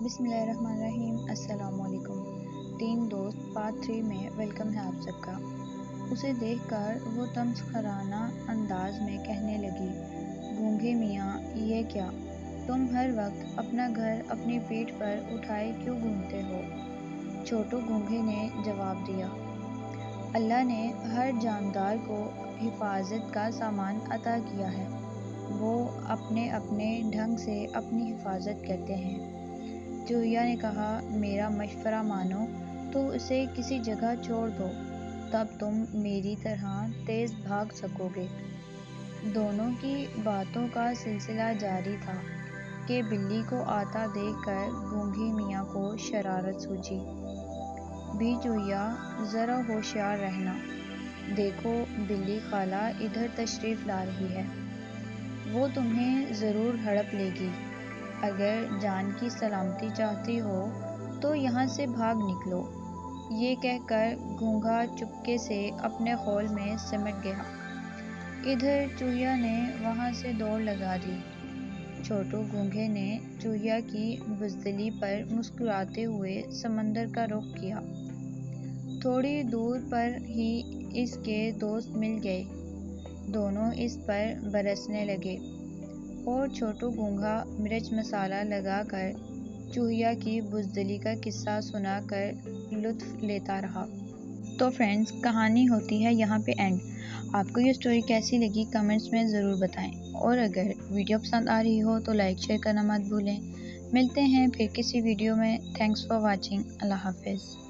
بسم اللہ الرحمن الرحیم۔ السلام علیکم۔ تین دوست پارٹ 3 میں ویلکم ہے آپ سب کا۔ اسے دیکھ کر وہ تمسخرانہ انداز میں کہنے لگی، گونگھے میاں یہ کیا؟ تم ہر وقت اپنا گھر اپنی پیٹھ پر اٹھائے کیوں گھومتے ہو؟ چھوٹو گونگھے نے جواب دیا، اللہ نے ہر جاندار کو حفاظت کا سامان عطا کیا ہے، وہ اپنے اپنے ڈھنگ سے اپنی حفاظت کرتے ہیں۔ چوہیا نے کہا، میرا مشورہ مانو تو اسے کسی جگہ چھوڑ دو، تب تم میری طرح تیز بھاگ سکو گے۔ دونوں کی باتوں کا سلسلہ جاری تھا کہ بلی کو آتا دیکھ کر گونگھے میاں کو شرارت سوچی۔ بھی چوہیا ذرا ہوشیار رہنا، دیکھو بلی خالہ ادھر تشریف لا رہی ہے، وہ تمہیں ضرور ہڑپ لے گی، اگر جان کی سلامتی چاہتی ہو تو یہاں سے بھاگ نکلو۔ یہ کہہ کر گونگھا چپکے سے اپنے خول میں سمٹ گیا۔ ادھر چوہیا نے وہاں سے دوڑ لگا دی۔ چھوٹو گونگھے نے چوہیا کی بزدلی پر مسکراتے ہوئے سمندر کا رخ کیا۔ تھوڑی دور پر ہی اس کے دوست مل گئے، دونوں اس پر برسنے لگے اور چھوٹو گونگھا مرچ مسالہ لگا کر چوہیا کی بزدلی کا قصہ سنا کر لطف لیتا رہا۔ تو فرینڈز، کہانی ہوتی ہے یہاں پہ اینڈ۔ آپ کو یہ سٹوری کیسی لگی کمنٹس میں ضرور بتائیں، اور اگر ویڈیو پسند آ رہی ہو تو لائک شیئر کرنا مت بھولیں۔ ملتے ہیں پھر کسی ویڈیو میں۔ Thanks for watching. اللہ حافظ۔